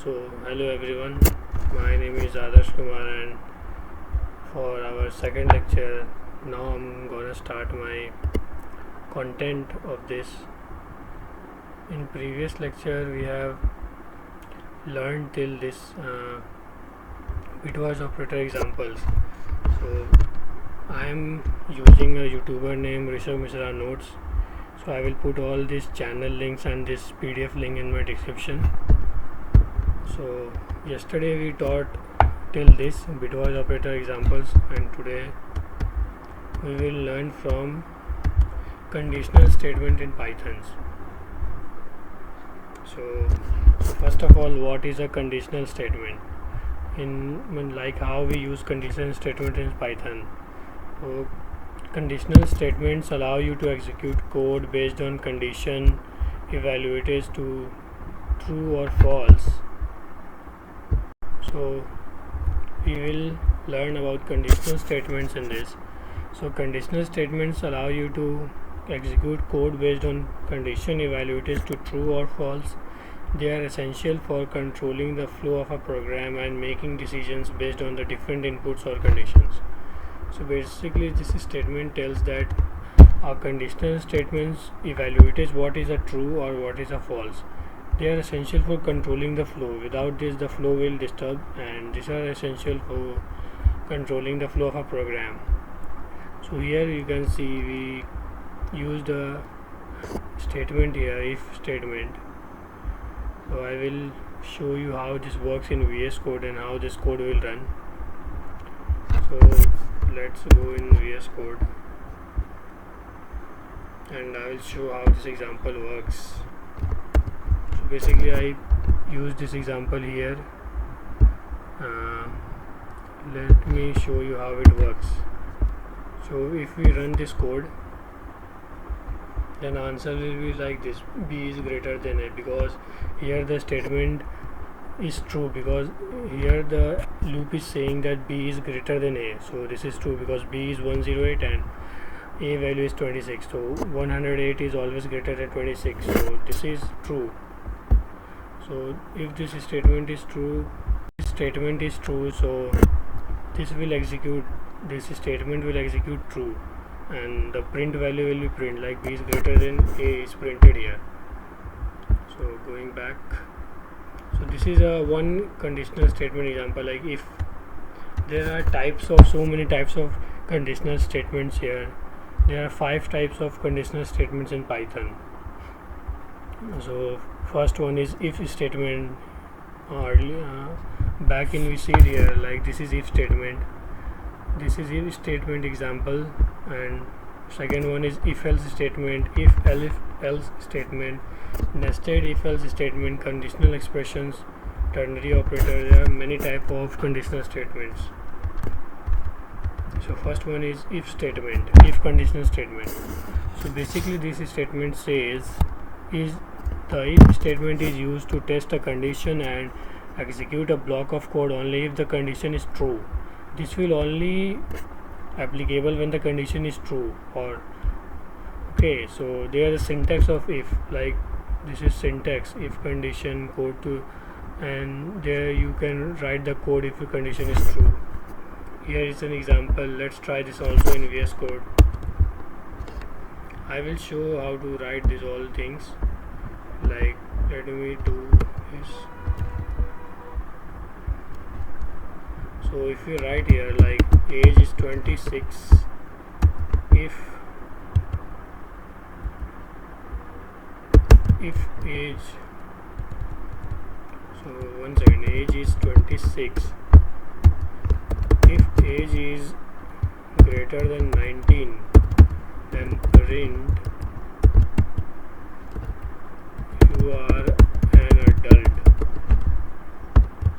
Hello everyone, my name is Adarsh Kumar, and for our second lecture, now I'm gonna start my content of this. In previous lecture, we have learned till this bitwise operator examples. So I am using a YouTuber named RISHABH Mishra Notes. So I will put all these channel links and this PDF link in my description. So yesterday we taught till this bitwise operator examples, and today we will learn from conditional statement in Python. So first of all, what is a conditional statement? Like how we use conditional statement in Python. So conditional statements allow you to execute code based on condition evaluated to true or false. So we will learn about conditional statements in this. So conditional statements allow you to execute code based on condition evaluated to true or false. They are essential for controlling the flow of a program and making decisions based on the different inputs or conditions. So basically this statement tells that our conditional statements evaluates what is a true or what is a false. They are essential for controlling the flow. Without this, the flow will disturb, and these are essential for controlling the flow of a program. So here you can see we used a statement here, if statement. So I will show you how this works in VS Code and how this code will run. So let's go in VS Code, and I will show how this example works. Basically I use this example here. Let me show you how it works. So if we run this code, then answer will be like this: b is greater than a, because here the statement is true, because here the loop is saying that b is greater than a. So this is true because b is 108 and a value is 26. So 108 is always greater than 26. So this is true. So if this statement is true, so this will execute, this statement will execute true, and the print value will be print like b is greater than a is printed here. So going back, so this is a one conditional statement example. Like if there are so many types of conditional statements here, there are 5 types of conditional statements in Python. So first one is if statement. Back in we see here, like this is if statement, this is if statement example, and second one is if else statement, if else statement, nested if else statement, conditional expressions, ternary operator. There are many type of conditional statements. So first one is if statement, if conditional statement. So basically this statement says the if statement is used to test a condition and execute a block of code only if the condition is true. This will only applicable when the condition is true. Or okay, so there is syntax of if, like this is syntax, if condition code to, and there you can write the code if the condition is true. Here is an example. Let's try this also in VS Code. I will show how to write these all things. Like let me do this. So if you write here like age is 26, if age, so one second, age is 26, if age is greater than 19, then print you are an adult.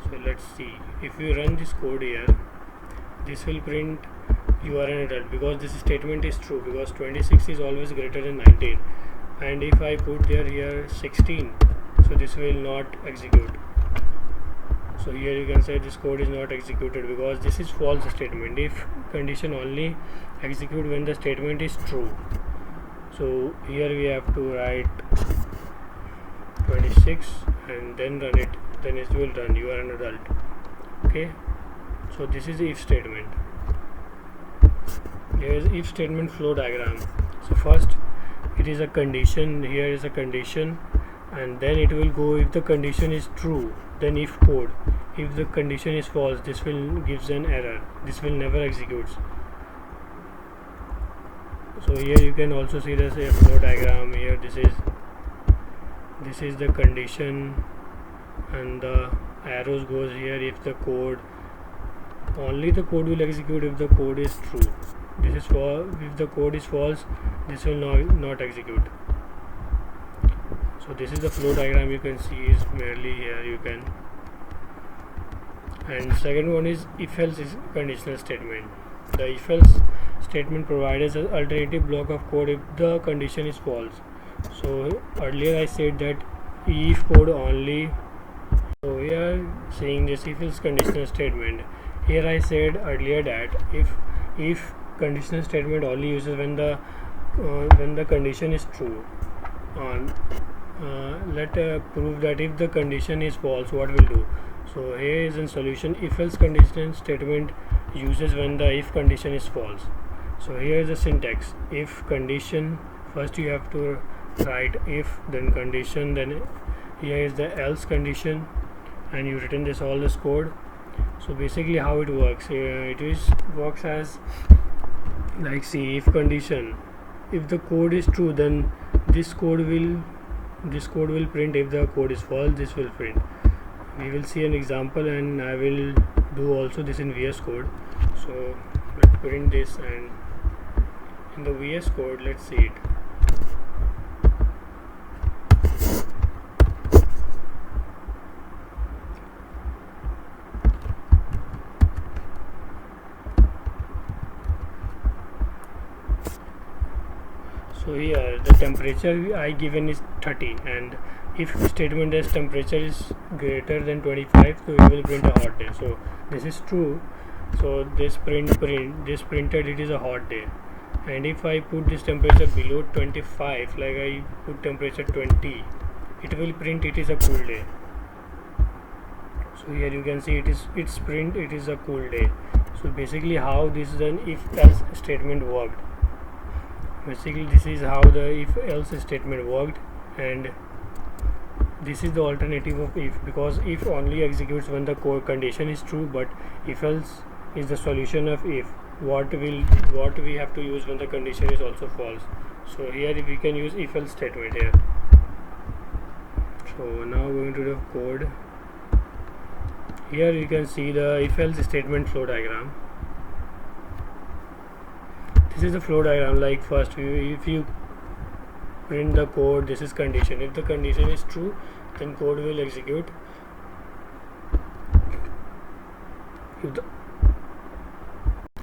So let's see, if you run this code here, this will print you are an adult, because this statement is true, because 26 is always greater than 19. And if I put here 16, so this will not execute. So here you can say this code is not executed because this is false statement. If condition only execute when the statement is true. So here we have to write 26 and then run it. then it will run. You are an adult. Okay, so this is the if statement. Here is if statement flow diagram. So first it is a condition, here is a condition, and then it will go if the condition is true, then if code. If the condition is false, this will gives an error. This will never executes. So here you can also see the flow diagram. Here this is the condition, and the arrows goes here if the code, only the code will execute if the code is true. This is for if the code is false, this will not execute. So this is the flow diagram. You can see is merely here you can. And second one is if else is conditional statement. The if else statement provides an alternative block of code if the condition is false. So earlier I said that if code only. So we are seeing this if else conditional statement. Here I said earlier that if conditional statement only uses when the condition is true. Let prove that if the condition is false, what will do. So here is a solution. If else conditional statement uses when the if condition is false. So here is the syntax. If condition, first you have to write if, then condition, then here is the else condition, and you written this all this code. So basically how it works, works as like, see, if condition, if the code is true, then this code will print. If the code is false, this will print. We will see an example, and I will do also this in VS Code. So let's print this, and in the VS Code let's see it. So here the temperature I given is 30, and if statement as temperature is greater than 25, so we will print a hot day. So this is true. So this this printed it is a hot day. And if I put this temperature below 25, like I put temperature 20, it will print it is a cool day. So here you can see it's print it is a cool day. So basically how this is an if else statement worked. Basically this is how the if else statement worked, and this is the alternative of if, because if only executes when the condition is true, but if else is the solution of if. What we have to use when the condition is also false. So here we can use if else statement here. So now going to the code. Here you can see the if else statement flow diagram. This is the flow diagram. Like first if you print the code, this is condition. If the condition is true, then code will execute.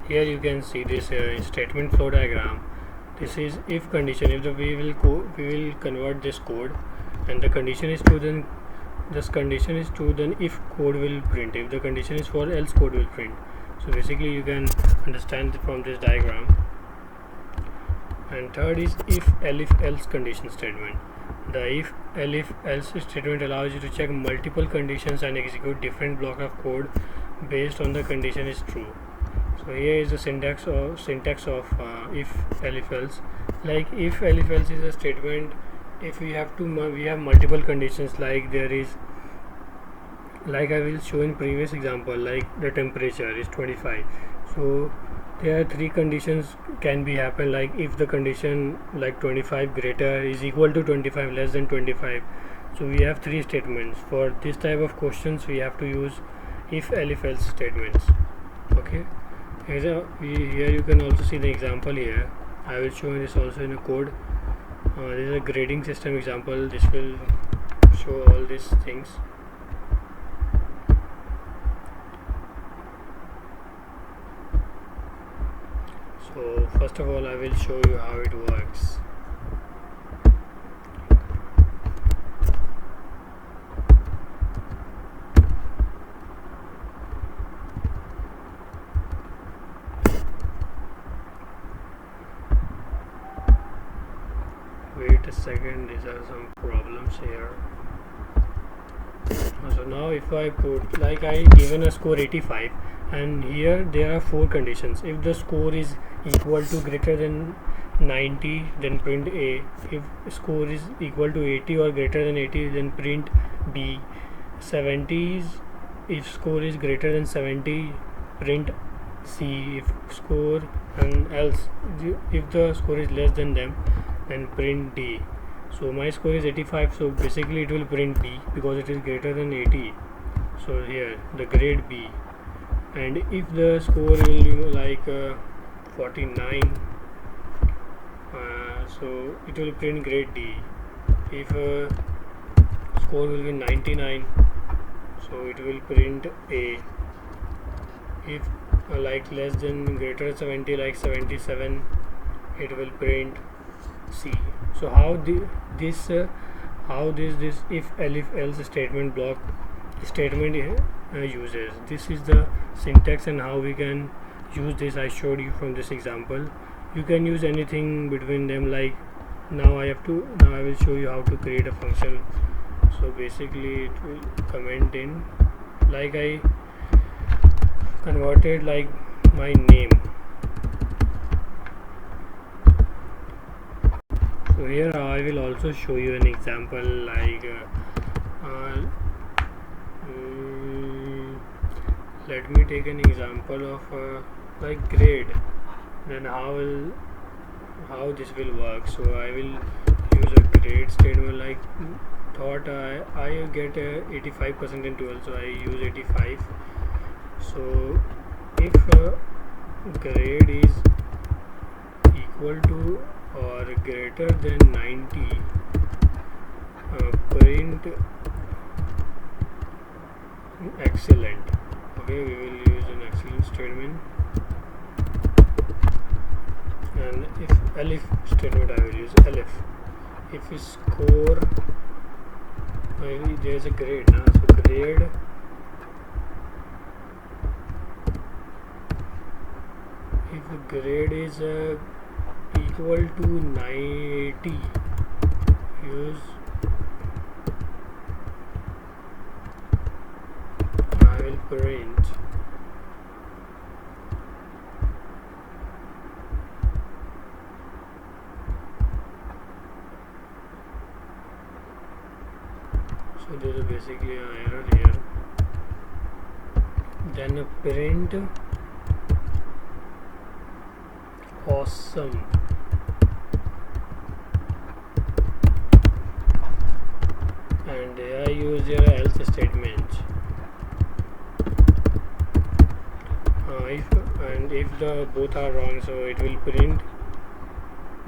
Here you can see this statement flow diagram. This is if condition. If we will convert this code, and the condition is true, then this condition is true, then if code will print. If the condition is false, else code will print. So basically you can understand from this diagram. And third is if else condition statement. The if else statement allows you to check multiple conditions and execute different block of code based on the condition is true. So here is the syntax of if else. Like if else is a statement if we have multiple conditions, like there is, like I will show in previous example, like the temperature is 25. So there are three conditions can be happen, like if the condition like 25 greater is equal to 25 less than 25. So we have three statements. For this type of questions we have to use if else statements. Okay, here you can also see the example here. I will show this also in a code. This is a grading system example. This will show all these things. So first of all I will show you how it works. Wait a second, these are some problems here. So now if I put, like I given a score 85, and here there are 4 conditions. If the score is equal to greater than 90, then print A. If score is equal to 80 or greater than 80, then print B. 70s, if score is greater than 70, print C. If score, and else if the score is less than them, then print D. So my score is 85, so basically it will print B because it is greater than 80. So here the grade B. And if the score will be like 49, so it will print grade D. If score will be 99, so it will print A. If like less than greater 70, like 77, it will print C. So how this if else statement block statement uses. This is the syntax and how we can use this. I showed you from this example. You can use anything between them, like now I will show you how to create a function. So basically it will comment in, like I converted like my name. So here I will also show you an example, like let me take an example of like grade, then how this will work. So I will use a grade statement, like thought I get 85% in 12, so I use 85. So if grade is equal to or greater than 90, print excellent. Okay, we will use an excellent statement. And if elif statement, I will use elif. If we score, there is a grade now, so grade if grade is equal to 90, use I will print so there is basically an error here. Then print awesome. And I use your else statement. If the both are wrong, so it will print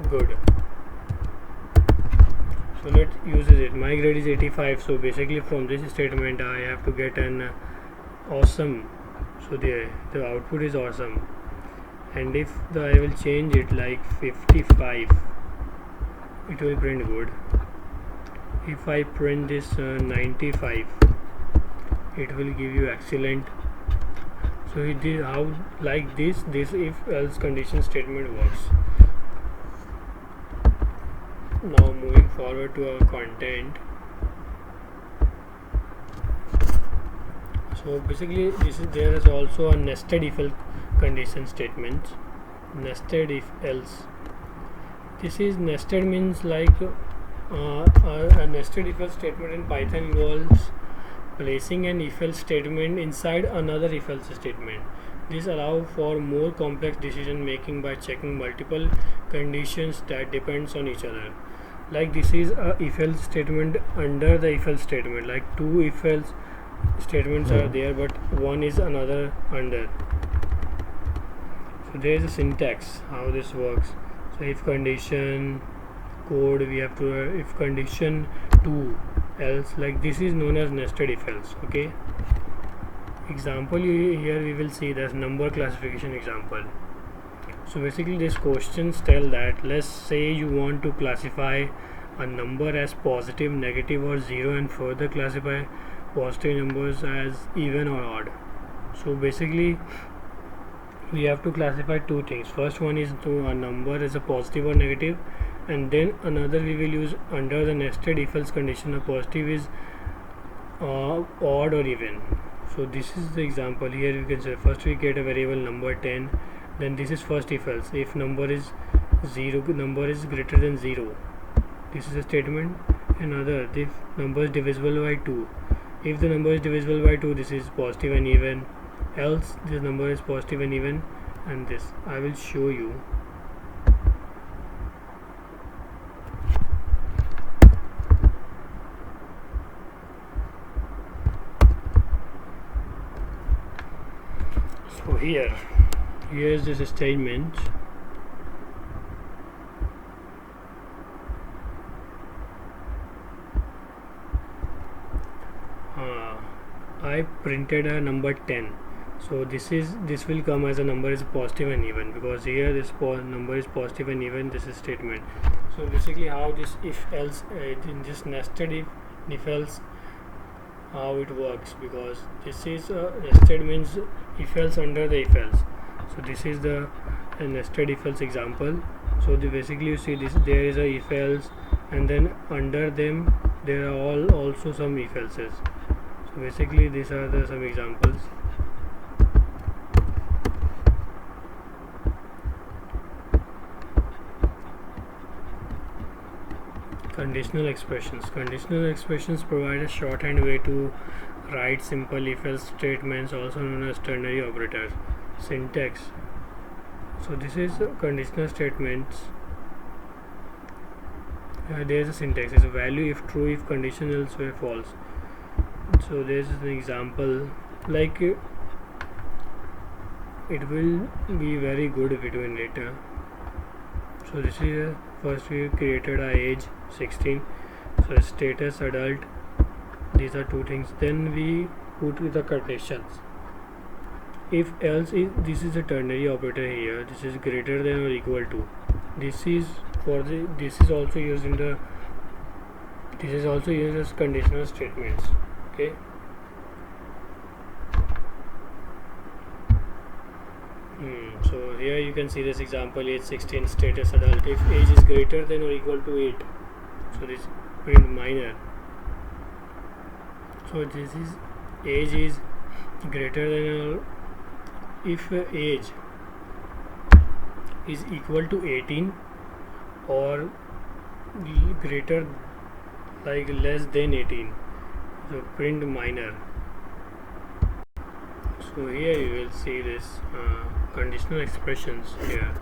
good. So let's use it. My grade is 85, so basically from this statement I have to get an awesome. So the output is awesome. And if I will change it like 55, it will print good. If I print this 95, it will give you excellent. So it is how like this if else condition statement works. Now moving forward to our content. So basically there is also a nested if else condition statement. Nested if else. This is nested means like a nested if else statement in Python involves placing an if else statement inside another if else statement. This allows for more complex decision making by checking multiple conditions that depends on each other. Like this is a if else statement under the if else statement, like two if else statements are there but one is another under. So there is a syntax how this works. So if condition code, we have to if condition 2 else, like this is known as nested if else. Okay, example here we will see this number classification example. So basically this questions tell that let's say you want to classify a number as positive, negative or 0 and further classify positive numbers as even or odd. So basically we have to classify two things. First one is to a number as a positive or negative, and then another we will use under the nested if else condition. A positive is odd or even. So this is the example. Here you can say first we get a variable number 10, then this is first if else. If number is greater than 0, this is a statement. Another, if number is divisible by 2, if the number is divisible by 2, this is positive and even, else this number is positive and even, and this I will show you. So here is this statement. I printed a number 10, so this will come as a number is positive and even, because here this number is positive and even. This is statement. So basically how this if else in this nested if else how it works, because this is nested means if else under the if else. So this is the nested if else example. So basically you see this, there is a if else, and then under them there are also some if else's. So basically these are some examples. Conditional expressions. Conditional expressions provide a shorthand way to write simple if-else statements, also known as ternary operators. Syntax. So this is conditional statements. There is a syntax. It's a value if true, if condition elsewhere false. So this is an example. Like it will be very good if it win later. So this is first we created our age 16. So status adult. These are two things. Then we put the conditions. If else is, this is a ternary operator here. This is greater than or equal to. This is for the. This is also used in the. This is also used as conditional statements. Okay. So here you can see this example, age 16, status adult. If age is greater than or equal to 8, so this print minor. So this is age is greater than or if age is equal to 18 or greater like less than 18, so print minor. So here you will see this conditional expressions here,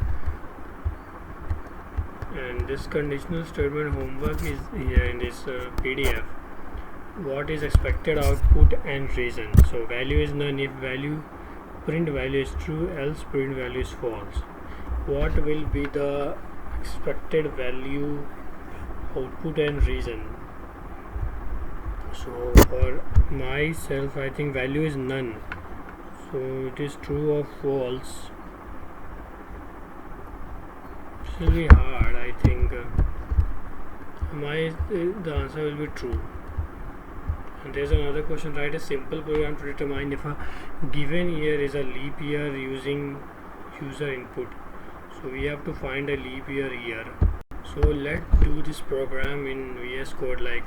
and this conditional statement homework is here in this PDF. What is expected output and reason. So value is none if print value is true, else print value is false. What will be the expected value, output and reason? So for myself I think value is none, so it is true or false. It will be hard, I think. The answer will be true. And there's another question, write a simple program to determine if a given year is a leap year using user input. So we have to find a leap year here. So let's do this program in VS Code, like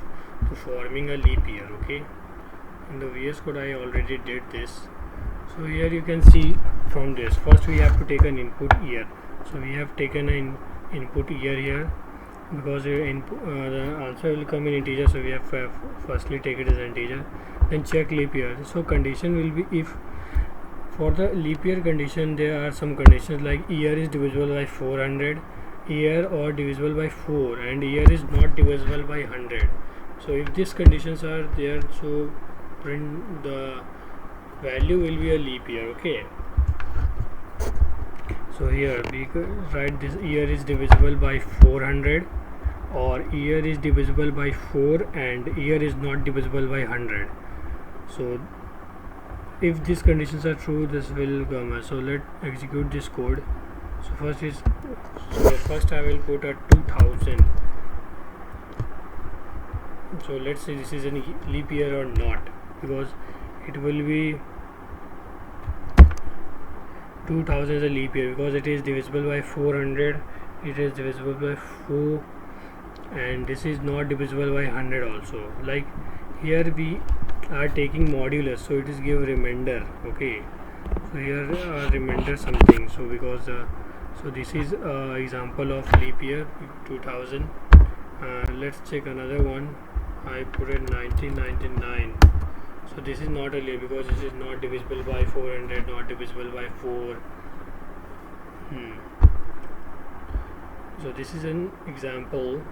to forming a leap year. Okay, in the VS Code I already did this. So here you can see from this, first we have to take an input year. So we have taken an input year here, because the answer will come in integer, so we have firstly take it as integer. Then check leap year. So condition will be if for the leap year condition there are some conditions like year is divisible by 400, year or divisible by 4, and year is not divisible by 100. So if these conditions are there, so print the value will be a leap year. Okay, so here we write this year is divisible by 400, or year is divisible by 4 and year is not divisible by 100. So if these conditions are true, this will come. So let's execute this code. So first I will put a 2000. So let's see this is a leap year or not, because it will be 2000 is a leap year because it is divisible by 400, it is divisible by 4, and this is not divisible by 100 also. Like here we are taking modulus, so it is give remainder. Okay, so here remainder something. So because so this is example of leap year 2000. Let's check another one. I put it 1999. So this is not a leap because this is not divisible by 400, not divisible by 4. So this is an example.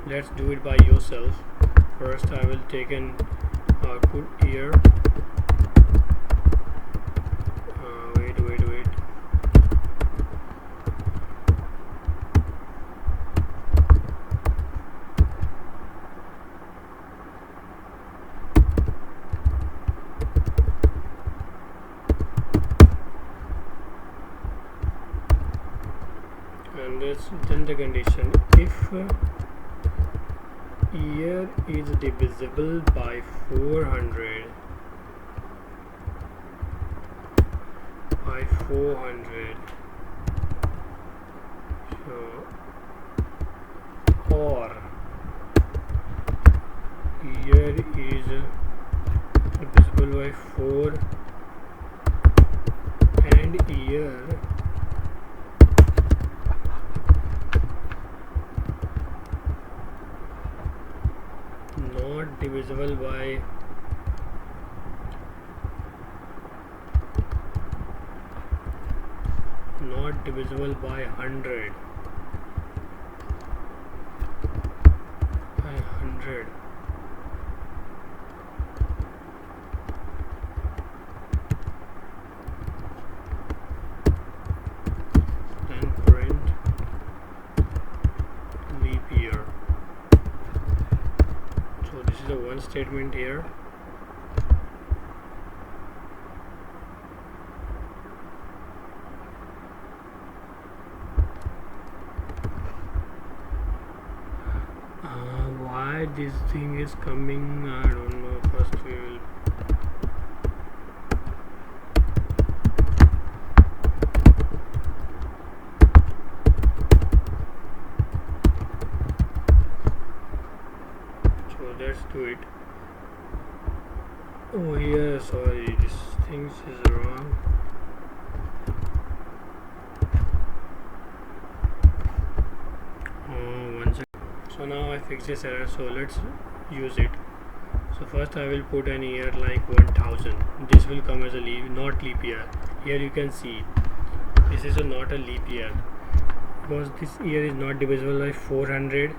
Let's do it by yourself. First I will take an output here. Wait. And let's then the condition, if year is divisible by 400 so or year is divisible by 4 and year not divisible by 100 then print leap year. So this is a one statement here. Why this thing is coming, I don't know. First we will let's do it. Oh here, sorry, this thing is wrong. One second. So now I fix this error, so let's use it. So first I will put an year like 1000. This will come as a leap, not leap year. Here you can see this is not a leap year because this year is not divisible by 400,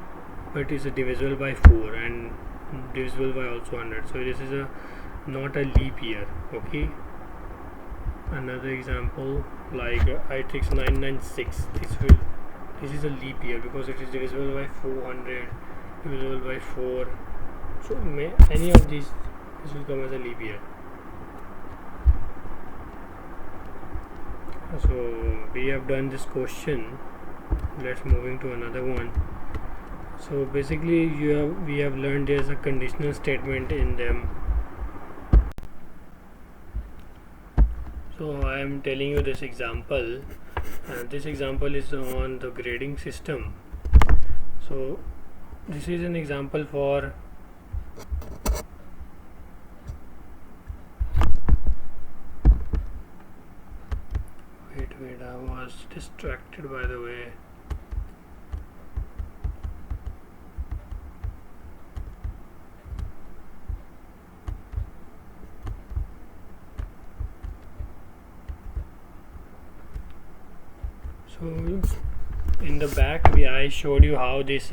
but is divisible by 4 and divisible by also 100. So this is not a leap year. Okay, another example like I6 996. This is a leap year because it is divisible by 400, divisible by 4. So any of these, this will come as a leap year. So we have done this question. Let's moving to another one. So basically we have learned there's a conditional statement in them. So I am telling you this example, and this example is on the grading system. So this is an example for wait, I was distracted by the way. So in the back I showed you how this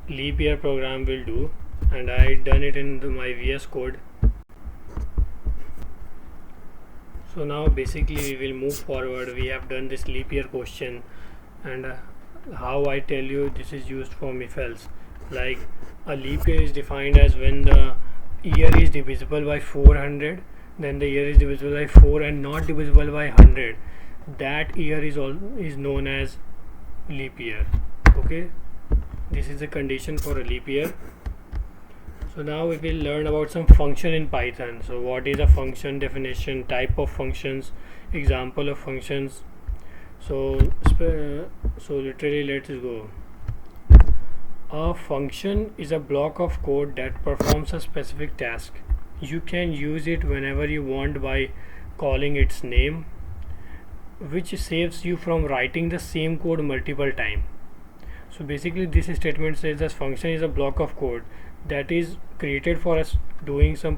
leap year program will do, and I done it in my VS Code. So now basically we will move forward. We have done this leap year question, and how I tell you this is used for if-else. Like a leap year is defined as when the year is divisible by 400, then the year is divisible by 4 and not divisible by 100. That year is known as leap year. Okay, this is a condition for a leap year. So now we will learn about some function in Python. So what is a function, definition, type of functions, example of functions. So literally let's go. A function is a block of code that performs a specific task. You can use it whenever you want by calling its name, which saves you from writing the same code multiple times. So basically this statement says this function is a block of code that is created for us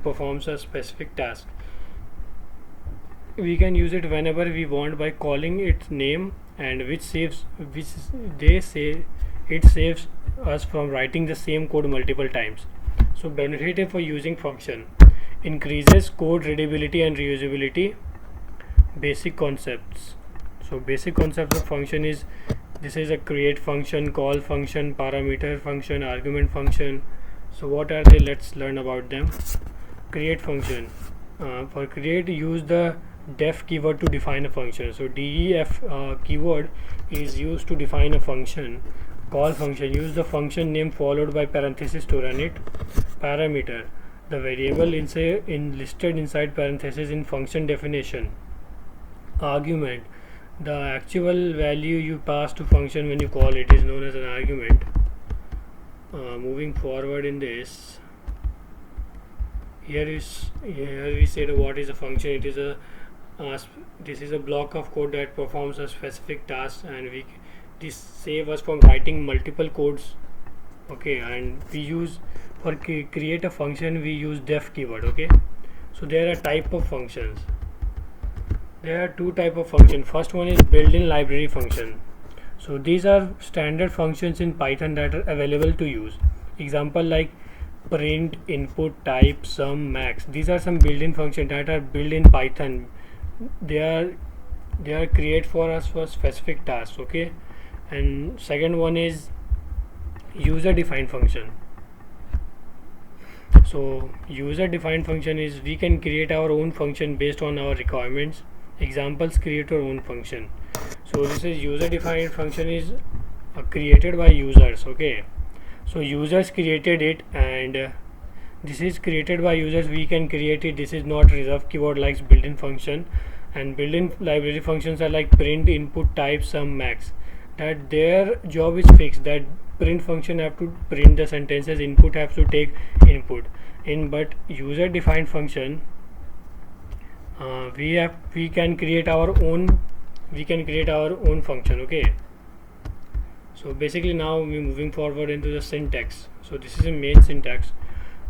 performs a specific task. We can use it whenever we want by calling its name, and which they say it saves us from writing the same code multiple times. So benefit for using function: increases code readability and reusability. Basic concepts. So basic concepts of function is, this is a create function, call function, parameter function, argument function. So what are they? Let's learn about them. Create function. For create, use the def keyword to define a function. So def keyword is used to define a function. Call function, use the function name followed by parenthesis to run it. Parameter, the variable listed inside parenthesis in function definition. Argument, the actual value you pass to function when you call it is known as an argument. Moving forward in this, here we said what is a function. It is this is a block of code that performs a specific task, and this save us from writing multiple codes. Okay, and we use for create a function we use def keyword. Okay, so there are type of functions. There are two type of function. First one is built-in library function. So these are standard functions in Python that are available to use. Example like print, input, type, sum, max. These are some built-in functions that are built in Python. They are create for us for specific tasks. Okay, and second one is user-defined function. So user-defined function is we can create our own function based on our requirements. Examples: create your own function. So this is user-defined function is created by users. Okay, so users created it, and this is created by users. We can create it. This is not reserved keyword like built-in function. And built-in library functions are like print, input, type, sum, max. That their job is fixed. That print function have to print the sentences. Input have to take input in. But user-defined function, we can create our own. We can create our own function. Okay, so basically now we're moving forward into the syntax. So this is a main syntax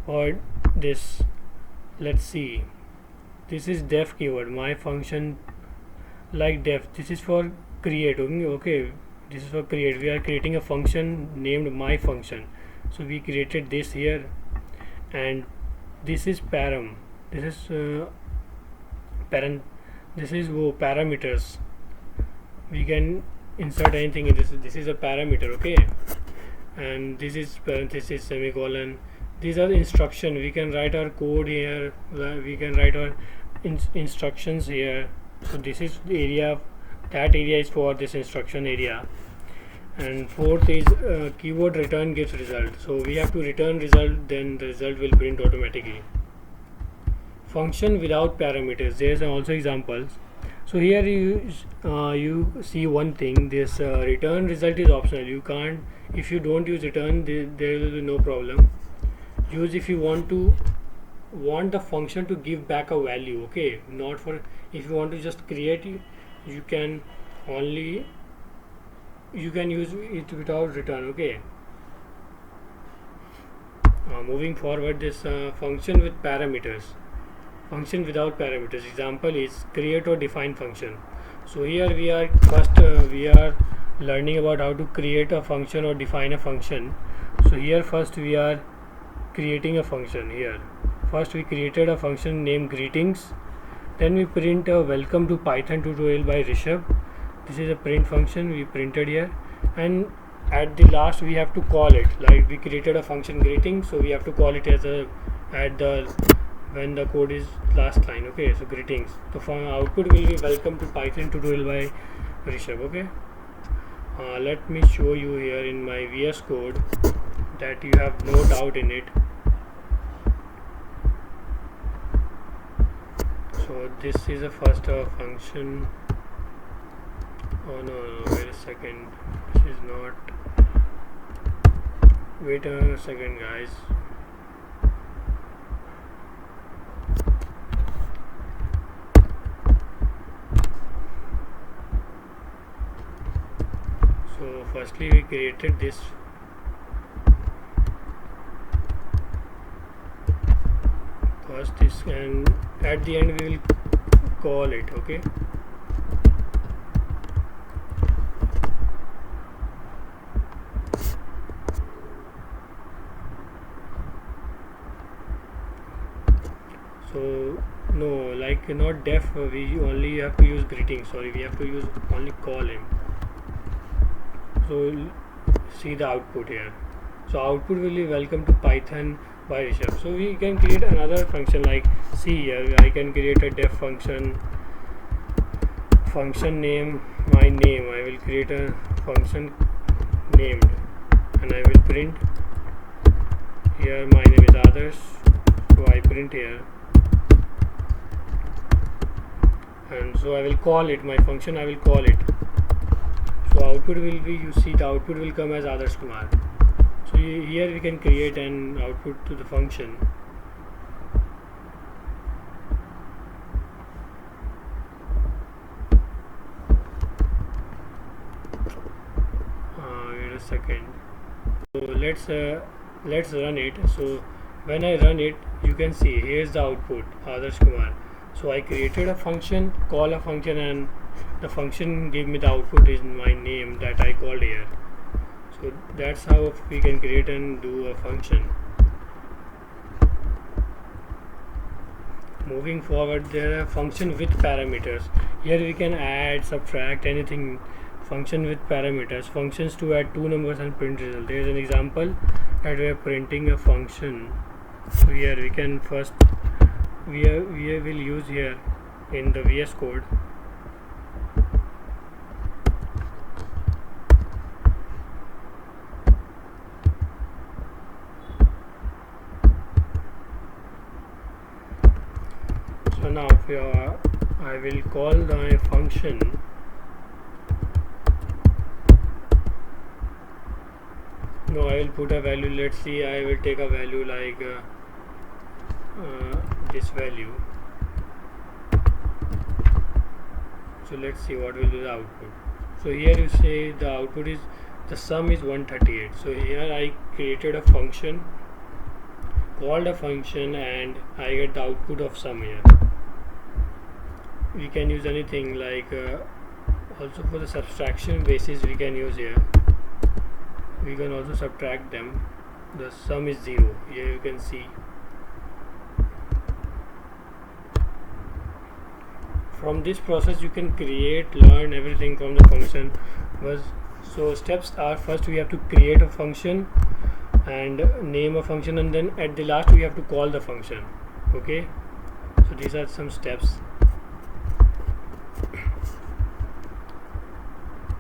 for this. Let's see, this is def keyword. My function like def, this is for create. Okay, this is for create. We are creating a function named my function. So we created this here, and this is param. This is parent. This is parameters. We can insert anything in this. This is a parameter. Okay, and this is parenthesis, semicolon. These are the instruction. We can write our code here. We can write our instructions here. So this is the area. That area is for this instruction area. And fourth is keyword return gives result. So we have to return result, then the result will print automatically. Function without parameters. There's also examples. So here you see one thing. This return result is optional. You can't, if you don't use return, there will be no problem. Use if you want the function to give back a value. Okay, not for, if you want to just create, you can use it without return. Okay, moving forward, this function with parameters. Function without parameters. Example is create or define function. So here we are learning about how to create a function or define a function. So here first we are creating a function. Here first we created a function named greetings. Then we print a welcome to Python tutorial by RISHABH. This is a print function we printed here, and at the last we have to call it, like we created a function greeting, so we have to call it as when the code is last line. Okay, so greetings. The output will be welcome to Python tutorial by RISHABH. Okay, let me show you here in my VS Code that you have no doubt in it. So this is a first function. Oh no, wait a second, this is not. wait a second, guys. So firstly we created this. First this, and at the end we will call it. Okay. So no, like not def, we only have to use greeting. Sorry, we have to use only call him. So see the output here. So output will be welcome to Python by RISHABH. So we can create another function, like see here I can create a def function name my name. I will create a function named and I will print here my name is others. So I print here, and so I will call it my function. I will call it. So output will be, you see the output will come as Adarsh Kumar. So here we can create an output to the function. Wait a second. So let's run it. So when I run it, you can see here's the output Adarsh Kumar. So I created a function, call a function, and the function gave me the output is my name that I called here. So that's how we can create and do a function. Moving forward, there are function with parameters. Here we can add, subtract, anything. Function with parameters, functions to add two numbers and print result. There is an example that we are printing a function. So here we can first we will use here in the VS Code. So now I will call the function. No, I will put a value. Let's see, I will take a value like this value. So let's see what will be the output. So here you say the output is, the sum is 138. So here I created a function, called a function, and I get the output of sum here. We can use anything, like also for the subtraction basis we can use here. We can also subtract them. The sum is 0. Here you can see. From this process you can create, learn everything from the function. So steps are, first we have to create a function and name a function, and then at the last we have to call the function. Okay, so these are some steps.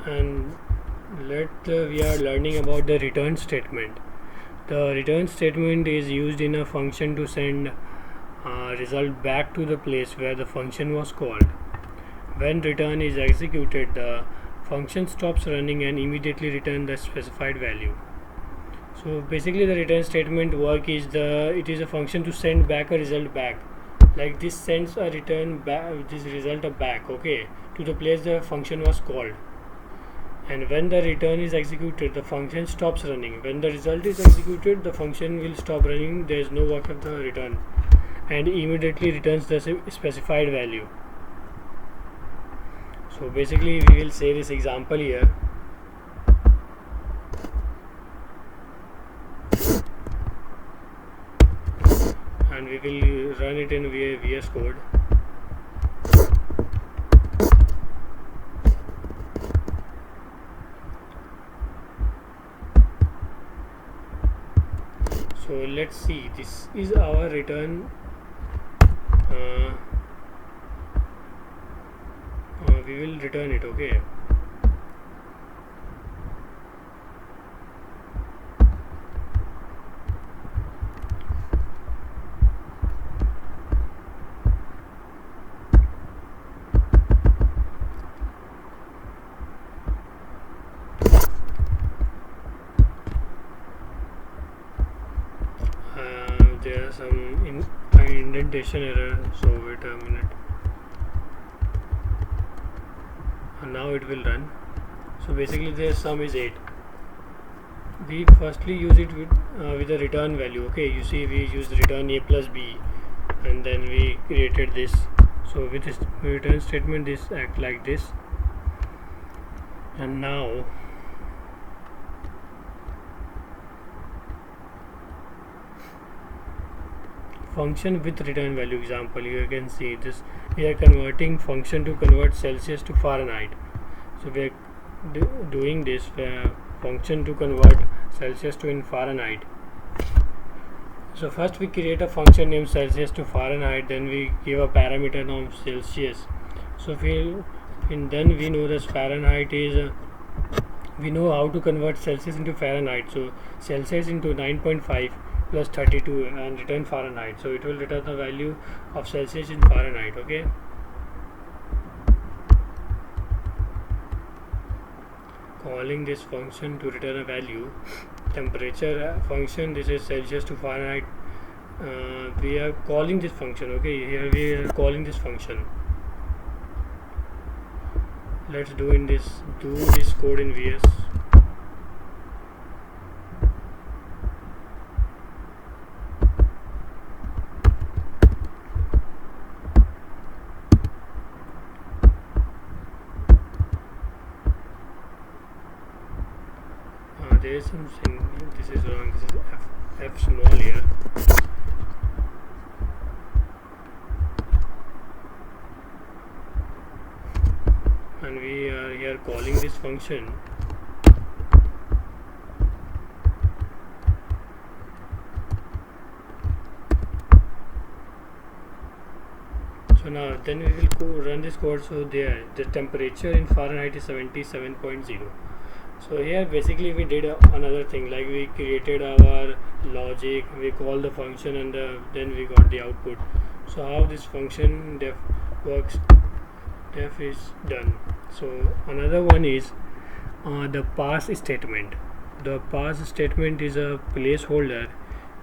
And we are learning about the return statement. The return statement is used in a function to send result back to the place where the function was called. When return is executed, the function stops running and immediately return the specified value. So basically the return statement work is it is a function to send back a result back. Like this sends a return back, this result back, okay, to the place the function was called. And when the return is executed, the function stops running. When the result is executed, the function will stop running. There is no work of the return, and immediately returns the specified value. So basically we will say this example here. And we will run it in VS Code. So let's see, this is our return. We will return it, okay. there are some indentation error, so wait a minute, and now it will run. So basically the sum is 8. We firstly use it with a return value. Okay, you see we used return a plus b, and then we created this. So with this return statement, this act like this. And now function with return value example, you can see this, we are converting function to convert Celsius to Fahrenheit. So we are doing this function to convert Celsius to in Fahrenheit. So first we create a function named Celsius to Fahrenheit, then we give a parameter named Celsius. So then we know this Fahrenheit is we know how to convert Celsius into Fahrenheit. So Celsius into 9.5 plus 32 and return Fahrenheit. So it will return the value of Celsius in Fahrenheit. Okay. Calling this function to return a value. Temperature function, this is Celsius to Fahrenheit. We are calling this function. Okay, here we are calling this function. Let's do this code in VS. There is something, this is wrong, this is F small here. And we are here calling this function. So now then we will run this code. So there the temperature in Fahrenheit is 77.0. So here basically we did another thing, like we created our logic, we call the function, and then we got the output. So how this function def works, def is done. So another one is the pass statement. The pass statement is a placeholder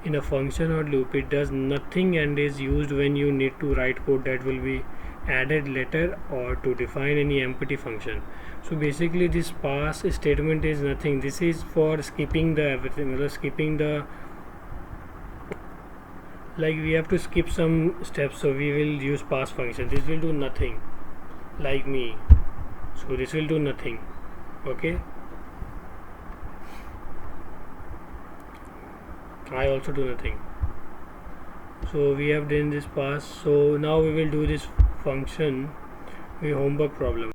in a function or loop. It does nothing and is used when you need to write code that will be added later or to define any empty function. So basically this pass statement is nothing. This is for skipping the everything, skipping the, like we have to skip some steps, so we will use pass function. This will do nothing, like me. So this will do nothing. Okay, I also do nothing. So we have done this pass. So now we will do this function with homework problem.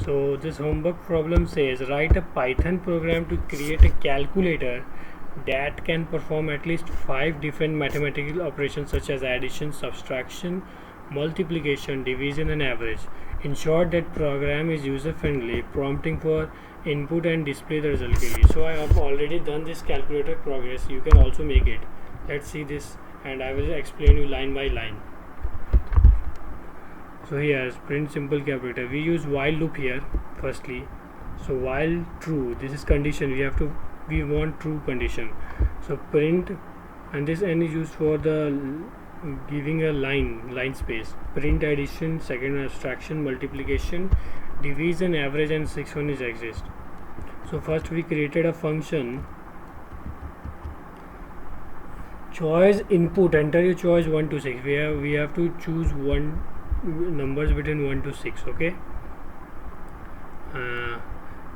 So this homework problem says write a Python program to create a calculator that can perform at least 5 different mathematical operations such as addition, subtraction, multiplication, division and average. In short, that program is user friendly, prompting for input and display the result clearly. So I have already done this calculator progress. You can also make it. Let's see this and I will explain you line by line. So here print simple calculator, we use while loop here firstly. So while true, this is condition, we want true condition. So print, and this n is used for the giving a line space. Print addition, second subtraction, multiplication, division, average and sixth one is exist. So first we created a function choice input, enter your choice 1 to 6. We have to choose one numbers between 1 to 6. Okay,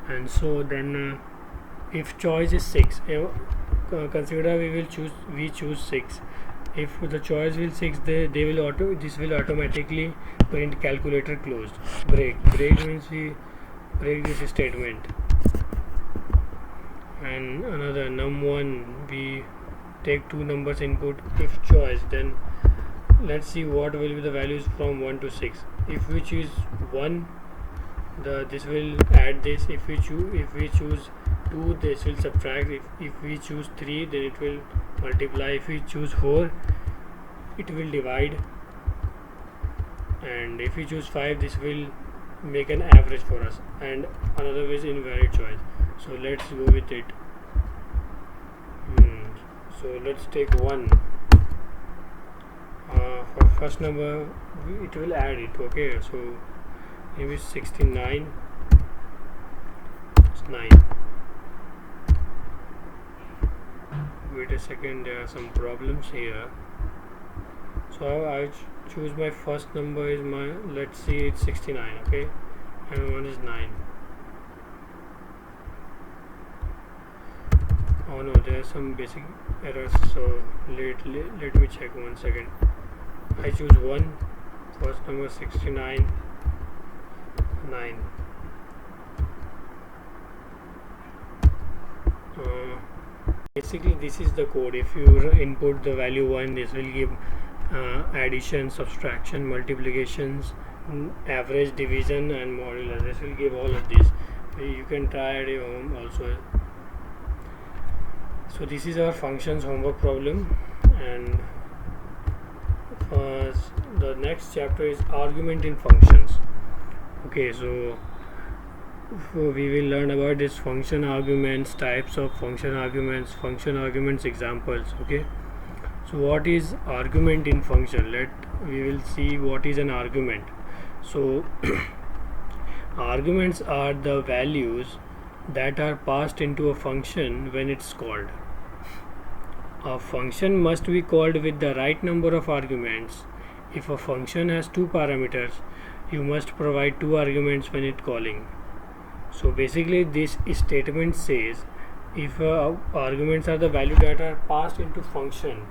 and so then if choice is 6, consider we choose 6. If the choice will 6, this will automatically print calculator closed. Break means we break this statement. And another num1, we take 2 numbers input. If choice, then let's see what will be the values from 1 to 6. If we choose 1, this will add this. If we choose 2, this will subtract. If we choose 3, then it will multiply. If we choose 4, it will divide. And if we choose 5, this will make an average for us. And another way is invalid choice. So let's go with it. So let's take 1. For first number it will add it. Okay, so maybe 69 is 9. Wait a second, there are some problems here. So I choose my first number is my, let's see, it's 69. Okay, and 1 is 9. Oh no, there are some basic errors, so let me check 1 second. I choose 1, first number 69, 9. Basically this is the code. If you input the value 1, this will give addition, subtraction, multiplications, average, division and modular. This will give all of these. You can try at your home also. So this is our functions homework problem, and the next chapter is argument in functions. Okay, so we will learn about this function arguments, types of function arguments examples. Okay, so what is argument in function? We will see what is an argument. So arguments are the values that are passed into a function when it's called. A function must be called with the right number of arguments. If a function has 2 parameters, you must provide 2 arguments when it calling. So basically this statement says if arguments are the value that are passed into function,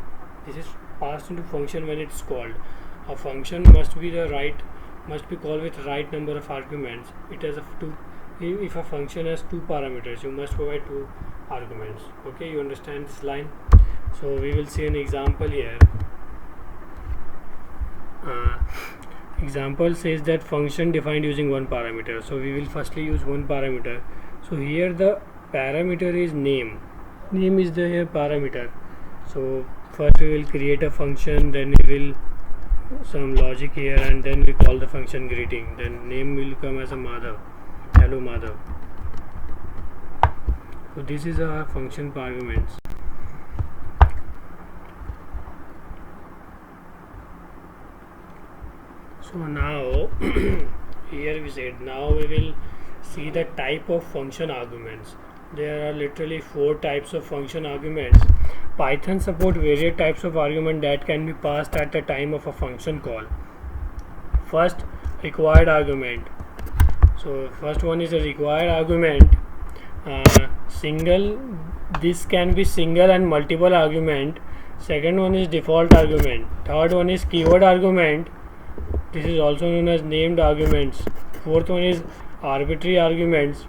this is passed into function when it's called. A function must be called with right number of arguments. It has if a function has 2 parameters, you must provide 2 arguments. Okay, you understand this line? So we will see an example here. Example says that function defined using 1 parameter. So we will firstly use 1 parameter. So here the parameter is name. Name is the parameter. So first we will create a function, then we will some logic here, and then we call the function greeting. Then name will come as a Madhav. Hello Madhav. So this is our function arguments. So now here we said, now we will see the type of function arguments. There are literally 4 types of function arguments. Python support various types of argument that can be passed at the time of a function call. First, required argument. So first one is a required argument. Single. This can be single and multiple argument. Second one is default argument. Third one is keyword argument. This is also known as named arguments. Fourth one is arbitrary arguments.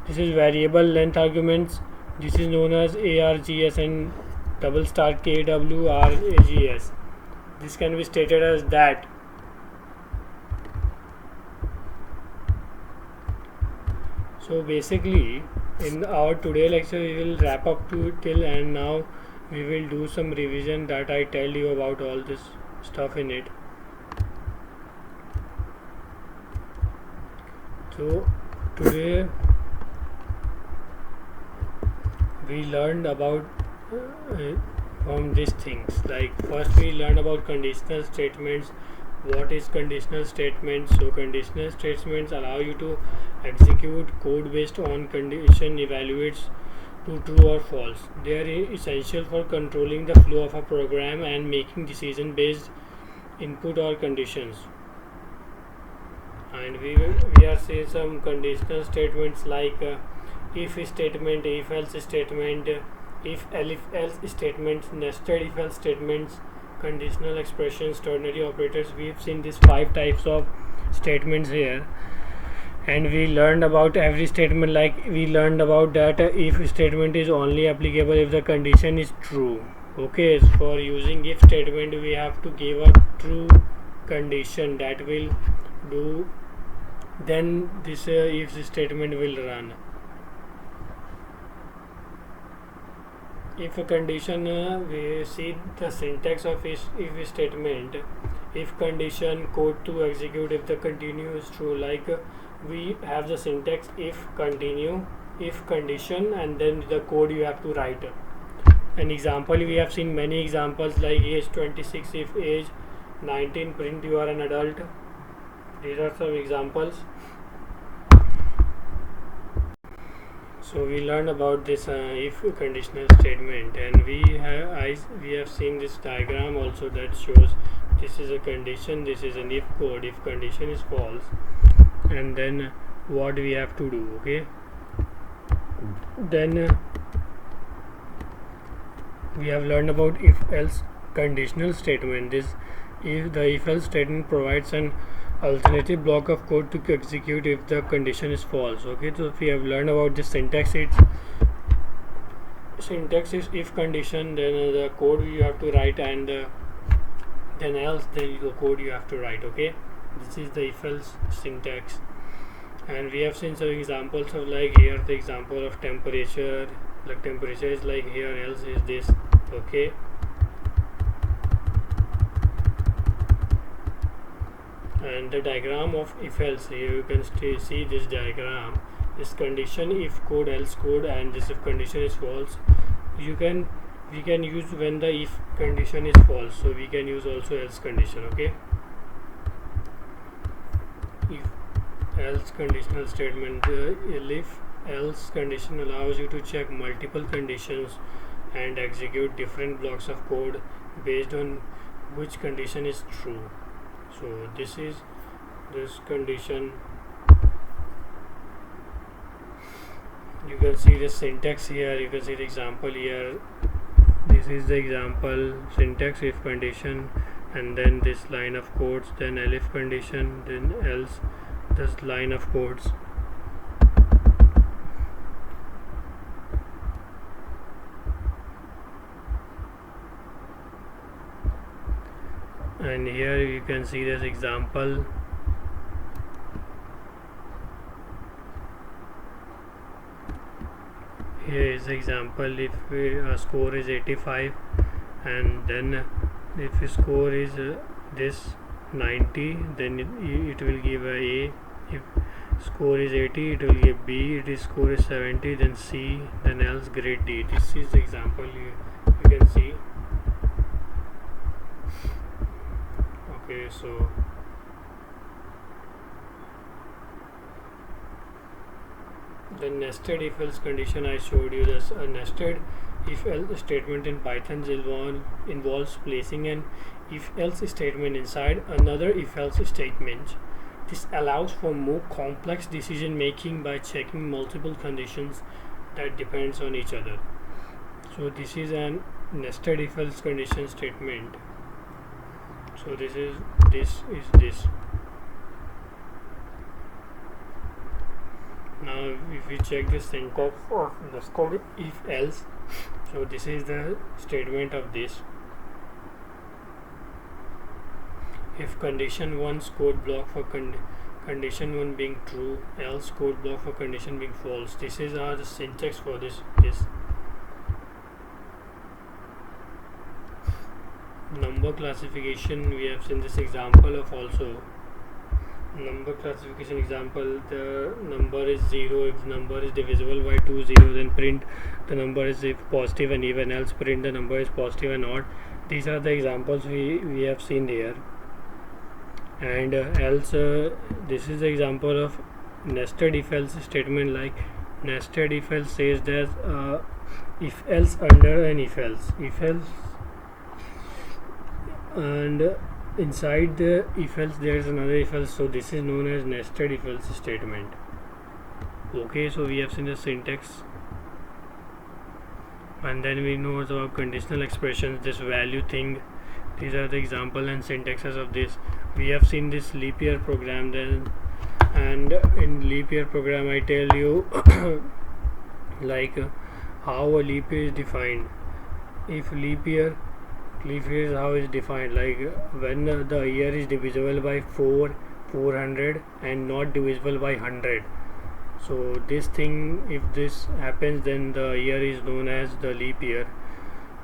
This is variable length arguments. This is known as ARGS and *KWRAGS. This can be stated as that. So basically in our today lecture we will wrap up till, and now we will do some revision that I tell you about all this stuff in it. So today we learned about from these things. Like first we learned about conditional statements. What is conditional statements? So conditional statements allow you to execute code based on condition evaluates to true or false. They are essential for controlling the flow of a program and making decision based input or conditions. And we are seeing some conditional statements like if statement, if else statement, if else statements, nested if else statements, conditional expressions, ternary operators. We have seen these 5 types of statements here, and we learned about every statement. Like we learned about that if statement is only applicable if the condition is true. Okay, so for using if statement we have to give a true condition that will do, then this if statement will run. If a condition, we see the syntax of if statement. If condition, code to execute if the continue is true. Like we have the syntax if continue, if condition, and then the code you have to write. An example, we have seen many examples like age 26 if age 19 print you are an adult. These are some examples. So we learned about this if conditional statement, and we have seen this diagram also that shows this is a condition, this is an if code. If condition is false, and then what we have to do. Okay, then we have learned about if else conditional statement. This if the if else statement provides an alternative block of code to execute if the condition is false. Okay, so if we have learned about the syntax, syntax is if condition, then the code you have to write, and then else, then the code you have to write. Okay, this is the if else syntax. And we have seen some examples of, like here the example of temperature, like temperature is like here, else is this. Okay, and the diagram of if else, here you can see this diagram, this condition if code, else code, and this if condition is false. We can use when the if condition is false, so we can use also else condition. Okay, if else conditional statement, if else condition allows you to check multiple conditions and execute different blocks of code based on which condition is true. So this is this condition. You can see the syntax here, you can see the example here. This is the example syntax if condition, and then this line of codes, then elif condition, then else this line of codes. And here you can see this example. Here is the example if score is 85, and then if score is this 90, then it will give a. If score is 80, it will give B. If score is 70, then C, then else grade D. This is the example you can see. Okay, so the nested if else condition, I showed you this. A nested if else statement in Python involves placing an if else statement inside another if else statement. This allows for more complex decision making by checking multiple conditions that depends on each other. So this is an nested if else condition statement. So this is this. Now if we check the syntax of nested if else, so this is the statement of this. If condition 1's code block for condition 1 being true, else code block for condition being false. This is the syntax for this. Number classification, we have seen this example of also. Number classification example, the number is 0 if number is divisible by 2 0, then print the number is if positive and even, else print the number is positive and odd. These are the examples we have seen here. And else this is the example of nested if else statement. Like nested if else says that if else under an if else, and inside the if else there is another if else, so this is known as nested if else statement. Okay, so we have seen the syntax, and then we know about conditional expressions, this value thing. These are the example and syntaxes of this. We have seen this leap year program then, and in leap year program I tell you like how a leap year is defined. If leap year is how is defined, like when the year is divisible by 400 and not divisible by 100. So this thing, if this happens, then the year is known as the leap year.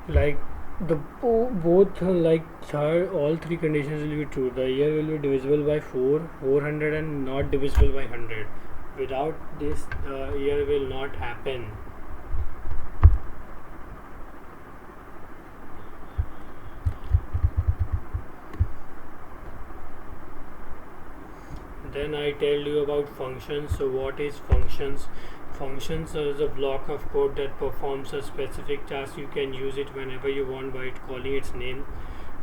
Like the both like all three conditions will be true. The year will be divisible by 400 and not divisible by 100. Without this, the year will not happen. then I tell you about functions. So what is functions? Functions is a block of code that performs a specific task. You can use it whenever you want by calling its name,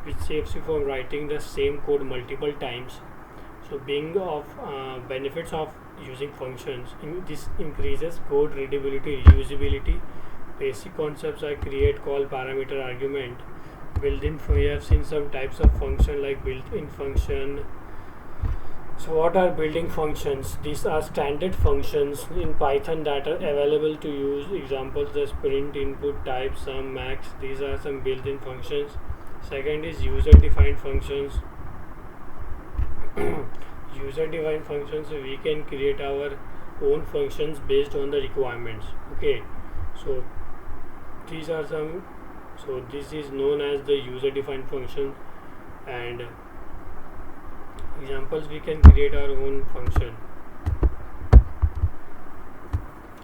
which saves you from writing the same code multiple times. So being of benefits of using functions, this increases code readability, reusability. Basic concepts are create, call, parameter, argument. Built-in, you have seen some types of function like built-in function. So what are built-in functions? These are standard functions in Python that are available to use. Examples are print, input, type, sum, max. These are some built-in functions. Second is user-defined functions. User-defined functions, we can create our own functions based on the requirements. Okay, so these are some. So this is known as the user-defined function, and examples, we can create our own function.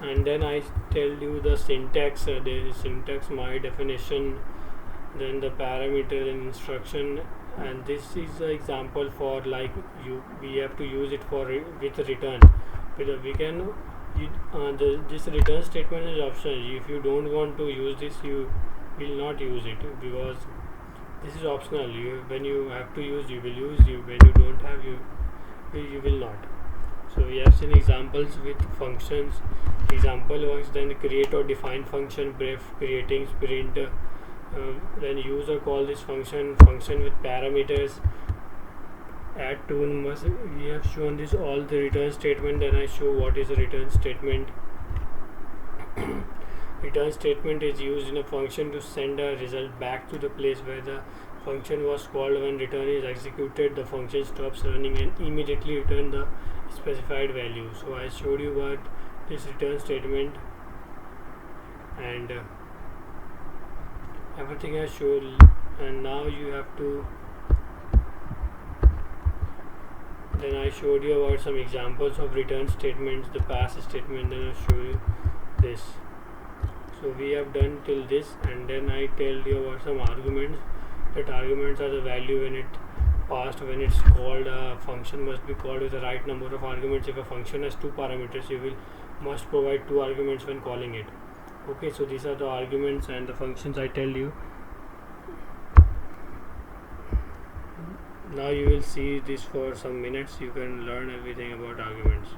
And then I tell you the syntax. There is syntax, my definition, then the parameter and instruction, and this is an example for like we have to use it for with return. We can this return statement is optional. If you don't want to use this, you will not use it, because this is optional. When you have to use, you will use. When you don't have, you will not. So we have seen examples with functions. Example was then create or define function, brief, creating, sprint. Then user call this function with parameters. Add tool must. We have shown this all the return statement. Then I show what is a return statement. Return statement is used in a function to send a result back to the place where the function was called. When return is executed, the function stops running and immediately return the specified value. So I showed you what this return statement, and everything I showed. And now you have to. Then I showed you about some examples of return statements, the pass statement. Then I show you this. So we have done till this, and then I tell you about some arguments. That arguments are the value when it passed, when it's called. A function must be called with the right number of arguments. If a function has 2 parameters, you will must provide 2 arguments when calling it. Okay, so these are the arguments and the functions I tell you. Now you will see this for some minutes. You can learn everything about arguments.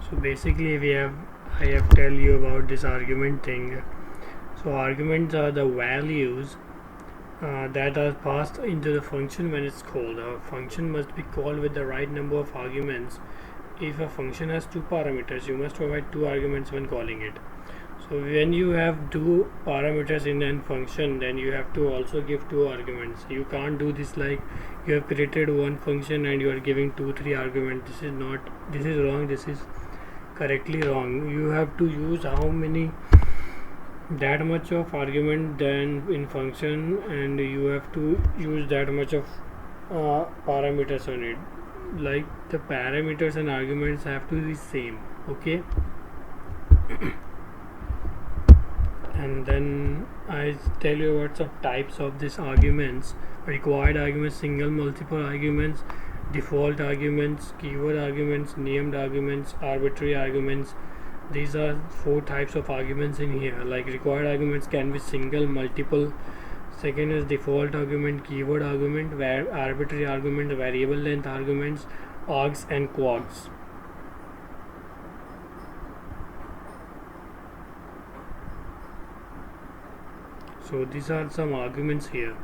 So basically I have tell you about this argument thing. So arguments are the values that are passed into the function when it's called. A function must be called with the right number of arguments. If a function has two parameters, you must provide two arguments when calling it. So when you have two parameters in a function, then you have to also give two arguments. You can't do this like you have created one function and you are giving 2-3 arguments. This is wrong, this is correctly wrong. You have to use how many, that much of argument then in function, and you have to use that much of parameters on it. Like the parameters and arguments have to be same. Okay. And then I tell you about some types of these arguments: required arguments, single multiple arguments, default arguments, keyword arguments, named arguments, arbitrary arguments. These are 4 types of arguments in here. Like required arguments can be single, multiple. Second is default argument, keyword argument, where arbitrary argument, variable length arguments, args and quads. So these are some arguments here.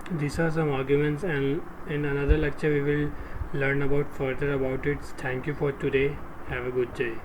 These are some arguments, and in another lecture we will learn about further about it. Thank you for today. Have a good day.